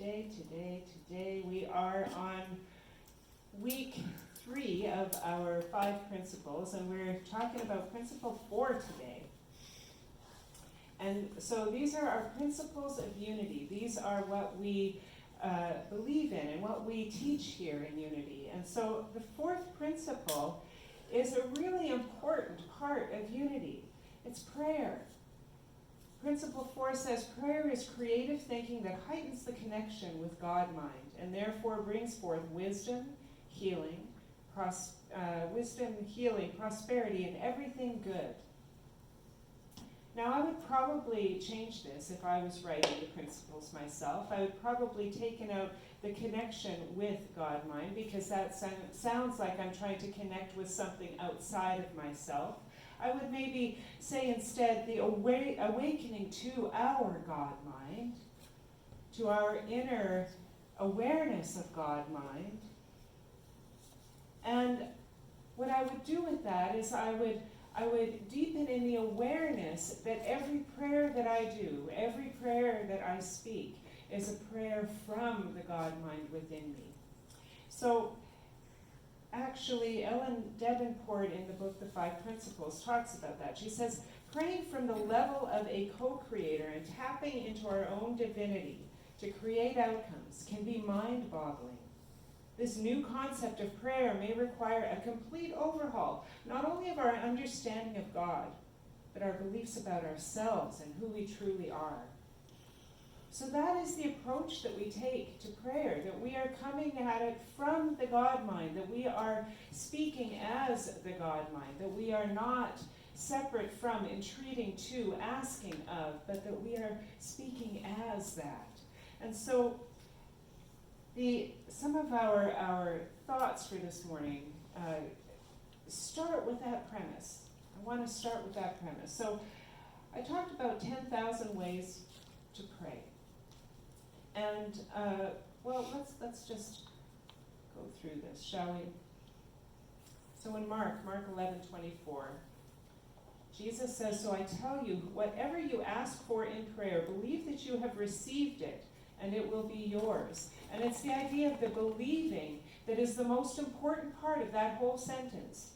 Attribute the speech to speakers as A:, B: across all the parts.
A: Today we are on week 3 of our 5 principles, and we're talking about principle 4 today. And so these are our principles of unity. These are what we believe in and what we teach here in unity. And so the 4th principle is a really important part of unity. It's prayer. Principle 4 says, prayer is creative thinking that heightens the connection with God-mind and therefore brings forth wisdom, healing, prosperity, and everything good. Now, I would probably change this if I was writing the principles myself. I would probably taken out the connection with God-mind, because that sounds like I'm trying to connect with something outside of myself. I would maybe say instead the awakening to our God-mind, to our inner awareness of God-mind. And what I would do with that is I would deepen in the awareness that every prayer that I do, every prayer that I speak, is a prayer from the God-mind within me. So actually, Ellen Davenport in the book The 5 Principles talks about that. She says, praying from the level of a co-creator and tapping into our own divinity to create outcomes can be mind-boggling. This new concept of prayer may require a complete overhaul, not only of our understanding of God, but our beliefs about ourselves and who we truly are. So that is the approach that we take to prayer, that we are coming at it from the God-mind, that we are speaking as the God-mind, that we are not separate from, entreating to, asking of, but that we are speaking as that. And so some of our thoughts for this morning start with that premise. I want to start with that premise. So I talked about 10,000 ways to pray. And, let's just go through this, shall we? So in Mark 11:24, Jesus says, so I tell you, whatever you ask for in prayer, believe that you have received it, and it will be yours. And it's the idea of the believing that is the most important part of that whole sentence.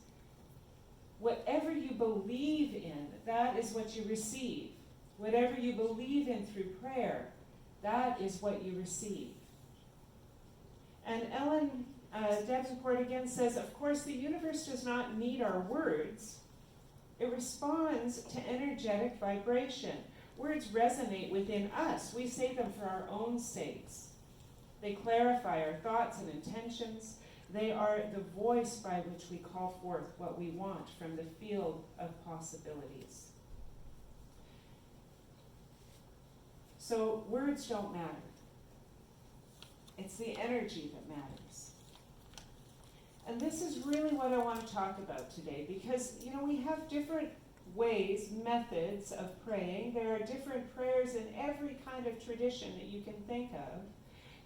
A: Whatever you believe in, that is what you receive. Whatever you believe in through prayer, that is what you receive. And Ellen Davenport again says, of course, the universe does not need our words. It responds to energetic vibration. Words resonate within us. We say them for our own sakes. They clarify our thoughts and intentions. They are the voice by which we call forth what we want from the field of possibilities. So words don't matter. It's the energy that matters. And this is really what I want to talk about today, because, we have different ways, methods of praying. There are different prayers in every kind of tradition that you can think of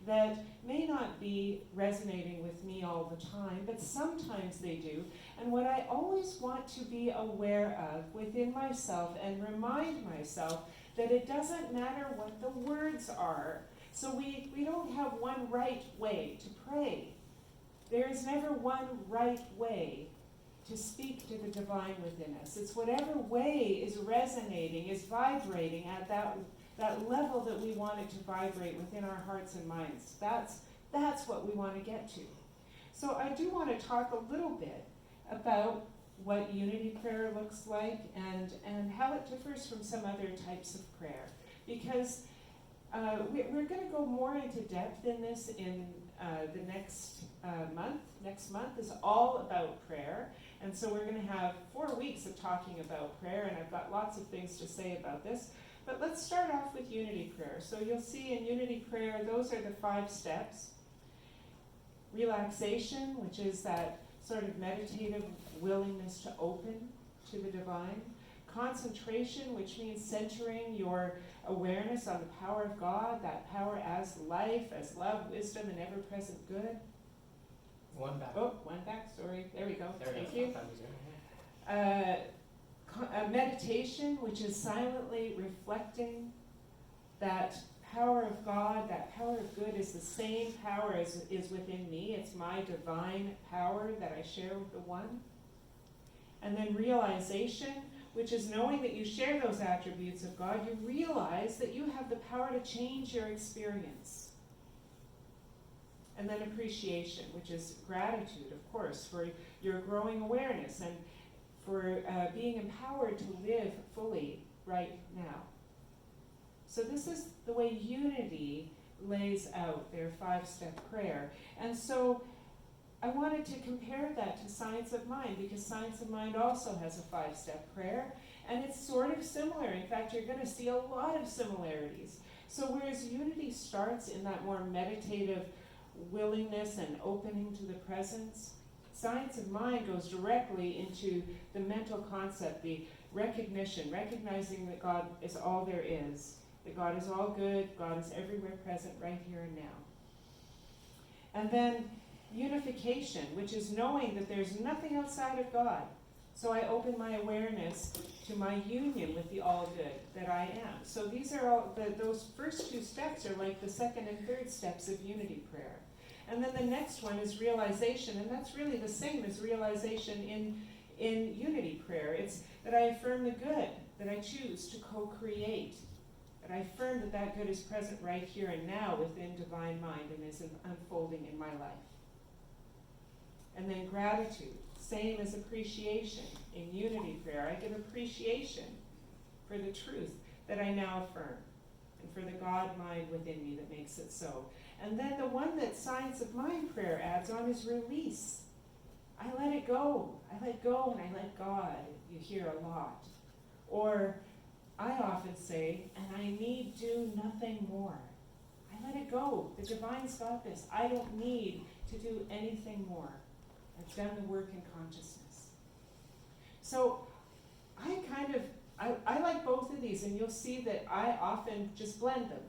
A: that may not be resonating with me all the time, but sometimes they do. And what I always want to be aware of within myself and remind myself that it doesn't matter what the words are. So we don't have one right way to pray. There is never one right way to speak to the divine within us. It's whatever way is resonating, is vibrating at that level that we want it to vibrate within our hearts and minds. That's what we want to get to. So I do want to talk a little bit about what unity prayer looks like and how it differs from some other types of prayer. Because we're going to go more into depth in this in the next month. Next month is all about prayer. And so we're going to have 4 weeks of talking about prayer, and I've got lots of things to say about this. But let's start off with unity prayer. So you'll see in unity prayer, those are the 5 steps. Relaxation, which is that sort of meditative willingness to open to the divine. Concentration, which means centering your awareness on the power of God, that power as life, as love, wisdom, and ever-present good.
B: One back.
A: Oh, one back, sorry. There we go. Thank you. Meditation, which is silently reflecting that power of God, that power of good is the same power as is within me. It's my divine power that I share with the one. And then realization, which is knowing that you share those attributes of God, you realize that you have the power to change your experience. And then appreciation, which is gratitude, of course, for your growing awareness and for being empowered to live fully right now. So this is the way unity lays out their 5-step prayer. And so I wanted to compare that to Science of Mind, because Science of Mind also has a 5-step prayer, and it's sort of similar. In fact, you're going to see a lot of similarities. So whereas unity starts in that more meditative willingness and opening to the presence, Science of Mind goes directly into the mental concept, the recognition, recognizing that God is all there is, that God is all good, God is everywhere present right here and now. And then unification, which is knowing that there's nothing outside of God. So I open my awareness to my union with the all good that I am. So these are all, those first 2 steps are like the second and third steps of unity prayer. And then the next one is realization, and that's really the same as realization in unity prayer. It's that I affirm the good, that I choose to co-create, that I affirm that that good is present right here and now within divine mind and is unfolding in my life. And then gratitude, same as appreciation. In unity prayer, I give appreciation for the truth that I now affirm, and for the God mind within me that makes it so. And then the one that Science of Mind prayer adds on is release. I let it go. I let go and I let God. You hear a lot. Or I often say, and I need do nothing more. I let it go. The divine's got this. I don't need to do anything more. I've done the work in consciousness. So I like both of these, and you'll see that I often just blend them.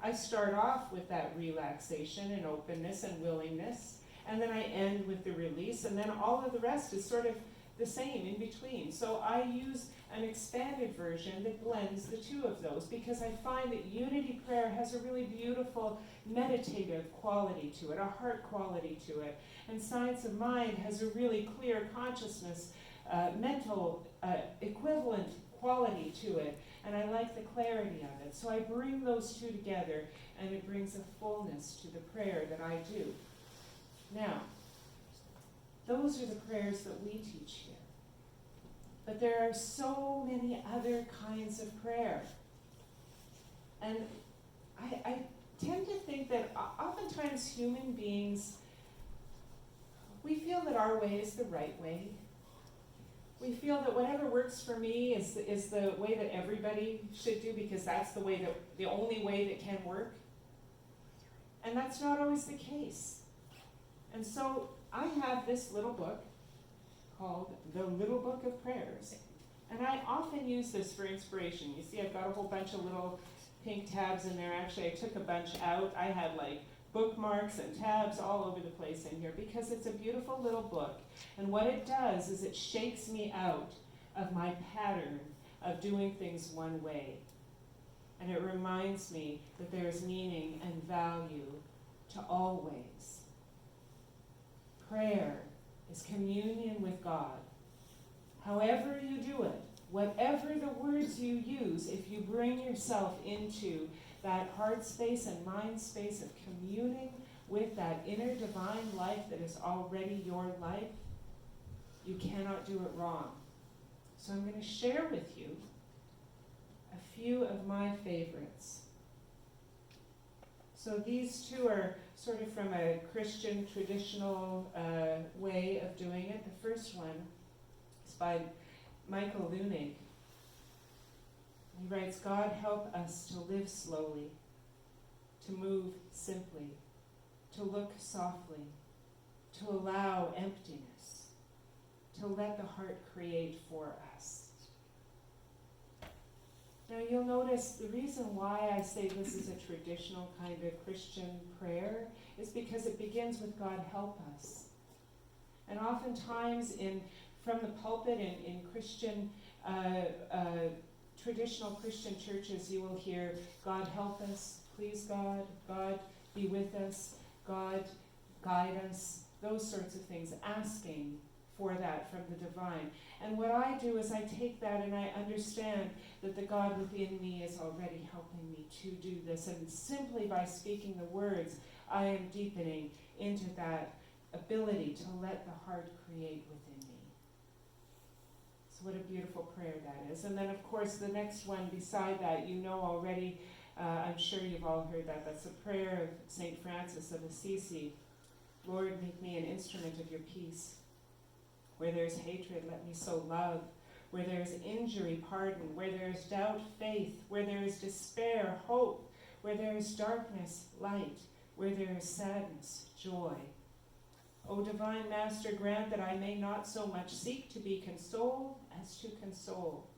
A: I start off with that relaxation and openness and willingness, and then I end with the release, and then all of the rest is sort of the same in between. So I use an expanded version that blends the 2 of those, because I find that unity prayer has a really beautiful meditative quality to it, a heart quality to it, and Science of Mind has a really clear consciousness, mental equivalent quality to it, and I like the clarity of it. So I bring those 2 together, and it brings a fullness to the prayer that I do. Now, those are the prayers that we teach here. But there are so many other kinds of prayer. And I tend to think that oftentimes human beings, we feel that our way is the right way. We feel that whatever works for me is the way that everybody should do, because that's the only way that can work. And that's not always the case. And so I have this little book called The Little Book of Prayers. And I often use this for inspiration. You see, I've got a whole bunch of little pink tabs in there. Actually, I took a bunch out. I had like bookmarks and tabs all over the place in here, because it's a beautiful little book. And what it does is it shakes me out of my pattern of doing things one way. And it reminds me that there is meaning and value to all ways. Prayer is communion with God. However you do it, whatever the words you use, if you bring yourself into that heart space and mind space of communing with that inner divine life that is already your life, you cannot do it wrong. So I'm going to share with you a few of my favorites. So these 2 are sort of from a Christian traditional way of doing it. The first one is by Michael Lunig. He writes, God help us to live slowly, to move simply, to look softly, to allow emptiness, to let the heart create for us. Now you'll notice the reason why I say this is a traditional kind of Christian prayer is because it begins with God help us. And oftentimes from the pulpit in Christian traditional Christian churches, you will hear, God help us, Please God, God be with us, God guide us, those sorts of things, asking for that from the divine. And what I do is I take that and I understand that the God within me is already helping me to do this. And simply by speaking the words, I am deepening into that ability to let the heart create within me. So what a beautiful prayer that is. And then, of course, the next one beside that, you know already, I'm sure you've all heard that. That's a prayer of St. Francis of Assisi. Lord, make me an instrument of your peace. Where there is hatred, let me sow love. Where there is injury, pardon. Where there is doubt, faith. Where there is despair, hope. Where there is darkness, light. Where there is sadness, joy. O divine Master, grant that I may not so much seek to be consoled as to console,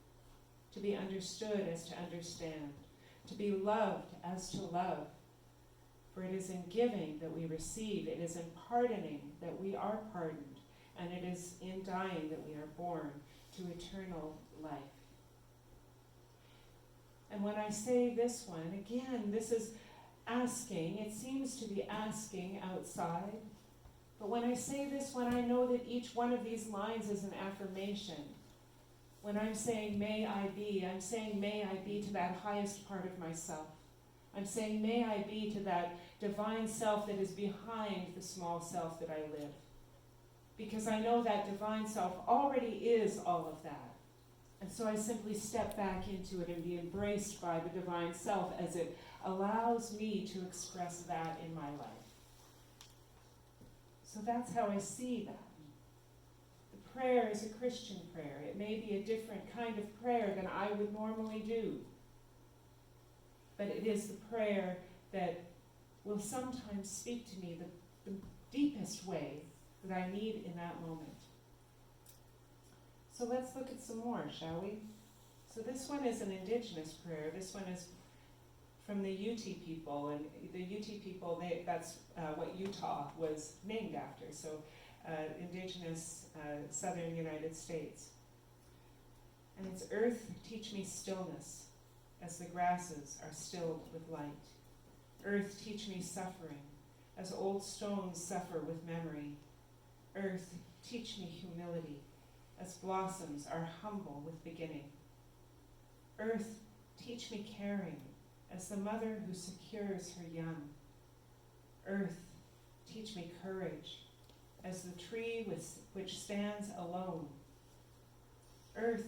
A: to be understood as to understand, to be loved as to love. For it is in giving that we receive, it is in pardoning that we are pardoned, and it is in dying that we are born to eternal life. And when I say this one, again, this is asking. It seems to be asking outside. But when I say this one, I know that each one of these lines is an affirmation. When I'm saying, may I be, I'm saying, may I be to that highest part of myself. I'm saying, may I be to that divine self that is behind the small self that I live. Because I know that divine self already is all of that. And so I simply step back into it and be embraced by the divine self as it allows me to express that in my life. So that's how I see that. The prayer is a Christian prayer. It may be a different kind of prayer than I would normally do. But it is the prayer that will sometimes speak to me the deepest way that I need in that moment. So let's look at some more, shall we? So this one is an indigenous prayer. This one is from the Ute people, and the Ute people, that's what Utah was named after, so indigenous southern United States. And it's, earth, teach me stillness, as the grasses are stilled with light. Earth, teach me suffering, as old stones suffer with memory. Earth, teach me humility, as blossoms are humble with beginning. Earth, teach me caring, as the mother who secures her young. Earth, teach me courage, as the tree which stands alone. Earth,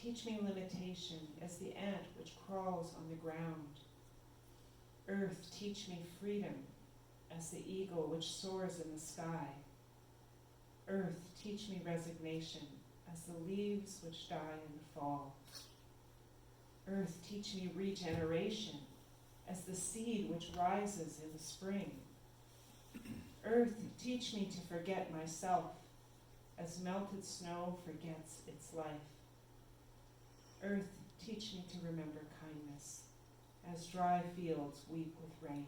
A: teach me limitation, as the ant which crawls on the ground. Earth, teach me freedom, as the eagle which soars in the sky. Earth, teach me resignation, as the leaves which die in the fall. Earth, teach me regeneration, as the seed which rises in the spring. Earth, teach me to forget myself, as melted snow forgets its life. Earth, teach me to remember kindness, as dry fields weep with rain.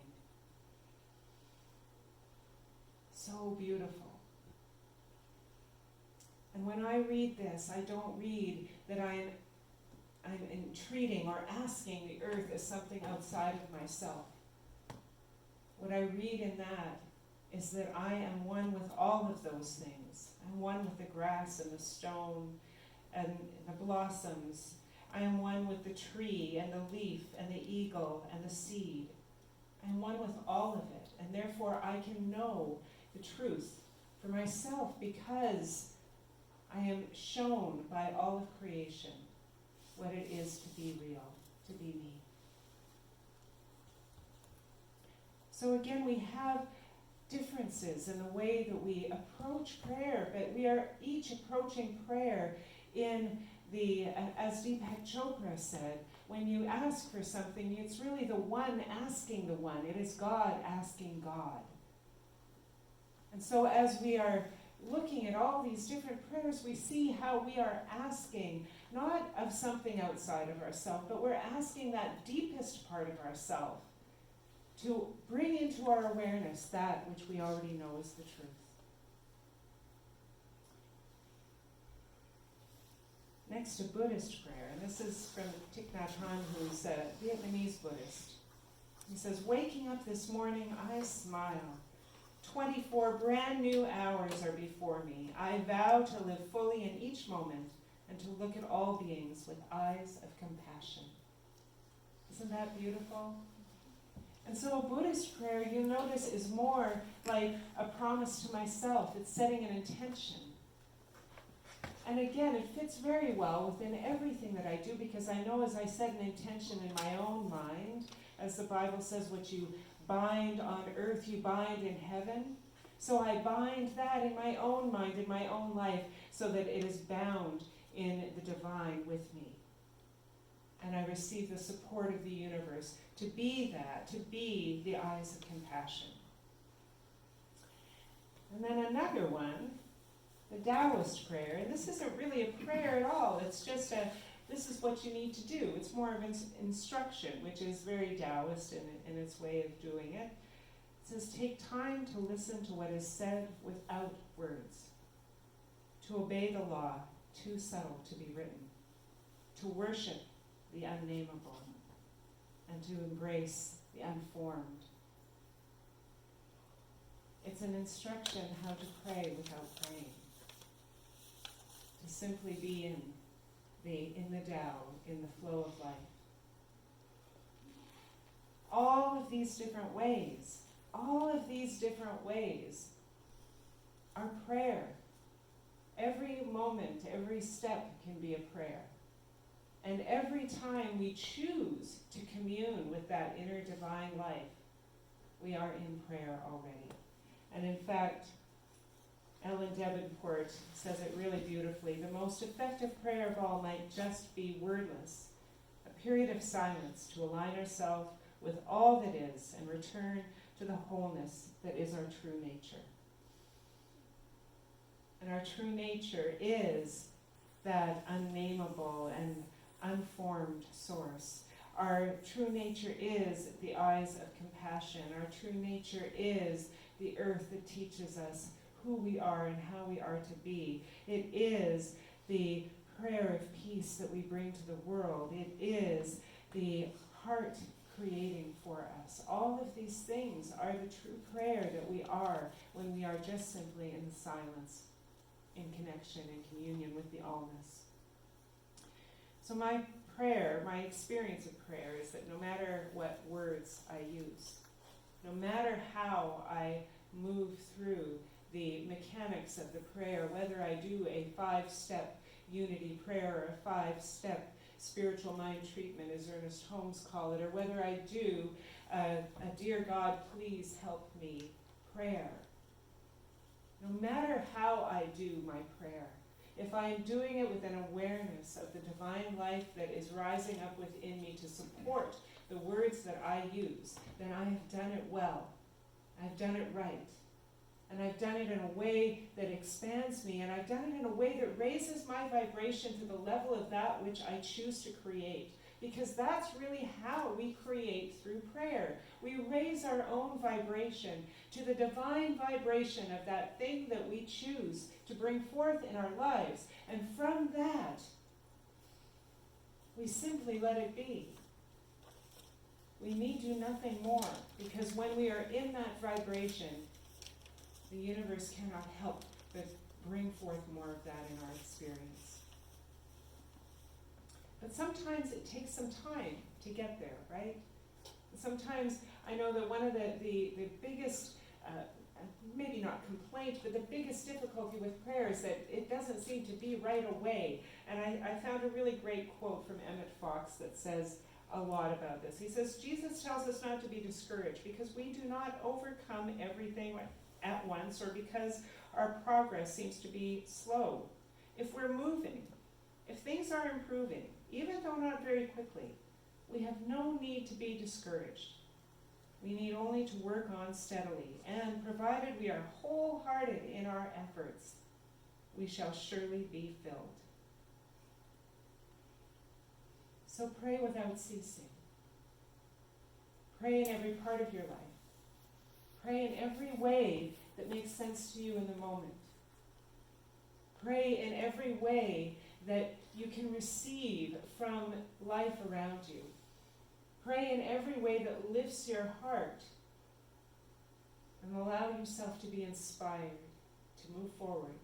A: So beautiful. And when I read this, I don't read that I'm entreating or asking the earth as something outside of myself. What I read in that is that I am one with all of those things. I'm one with the grass and the stone and the blossoms. I am one with the tree and the leaf and the eagle and the seed. I'm one with all of it, and therefore I can know the truth for myself because I am shown by all of creation what it is to be real, to be me. So again, we have differences in the way that we approach prayer, but we are each approaching prayer in the, as Deepak Chopra said, when you ask for something, it's really the one asking the one. It is God asking God. And so as we are looking at all these different prayers, we see how we are asking, not of something outside of ourselves, but we're asking that deepest part of ourselves to bring into our awareness that which we already know is the truth. Next, a Buddhist prayer, and this is from Thich Nhat Hanh, who's a Vietnamese Buddhist. He says, waking up this morning, I smile. 24 brand new hours are before me. I vow to live fully in each moment and to look at all beings with eyes of compassion. Isn't that beautiful? And so a Buddhist prayer, you notice, is more like a promise to myself. It's setting an intention. And again, it fits very well within everything that I do, because I know as I set an intention in my own mind, as the Bible says, what you bind on earth, you bind in heaven. So I bind that in my own mind, in my own life, so that it is bound in the divine with me. And I receive the support of the universe to be that, to be the eyes of compassion. And then another one, the Taoist prayer. And this isn't really a prayer at all. It's just this is what you need to do. It's more of an instruction, which is very Taoist in its way of doing it. It says, take time to listen to what is said without words, to obey the law, too subtle to be written, to worship the unnameable, and to embrace the unformed. It's an instruction how to pray without praying, to simply be in the Tao, in the flow of life. All of these different ways are prayer. Every moment, every step can be a prayer. And every time we choose to commune with that inner divine life, we are in prayer already. And in fact, Ellen Davenport says it really beautifully. The most effective prayer of all might just be wordless, a period of silence to align ourselves with all that is and return to the wholeness that is our true nature. And our true nature is that unnameable and unformed source. Our true nature is the eyes of compassion. Our true nature is the earth that teaches us who we are and how we are to be. It is the prayer of peace that we bring to the world. It is the heart creating for us. All of these things are the true prayer that we are when we are just simply in the silence, in connection and communion with the allness. So my prayer, my experience of prayer is that no matter what words I use, no matter how I move through the mechanics of the prayer, whether I do a 5-step unity prayer or a 5-step spiritual mind treatment, as Ernest Holmes call it, or whether I do a dear God, please help me prayer. No matter how I do my prayer, if I am doing it with an awareness of the divine life that is rising up within me to support the words that I use, then I have done it well. I've done it right. And I've done it in a way that expands me, and I've done it in a way that raises my vibration to the level of that which I choose to create. Because that's really how we create through prayer. We raise our own vibration to the divine vibration of that thing that we choose to bring forth in our lives. And from that, we simply let it be. We need do nothing more, because when we are in that vibration, the universe cannot help but bring forth more of that in our experience. But sometimes it takes some time to get there, right? Sometimes I know that one of the biggest, maybe not complaint, but the biggest difficulty with prayer is that it doesn't seem to be right away. And I found a really great quote from Emmett Fox that says a lot about this. He says, Jesus tells us not to be discouraged because we do not overcome everything at once, or because our progress seems to be slow. If we're moving, if things are improving, even though not very quickly, we have no need to be discouraged. We need only to work on steadily, and provided we are wholehearted in our efforts, we shall surely be filled. So pray without ceasing. Pray in every part of your life. Pray in every way that makes sense to you in the moment. Pray in every way that you can receive from life around you. Pray in every way that lifts your heart, and allow yourself to be inspired to move forward,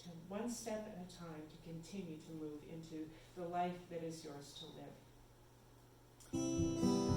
A: to one step at a time, to continue to move into the life that is yours to live.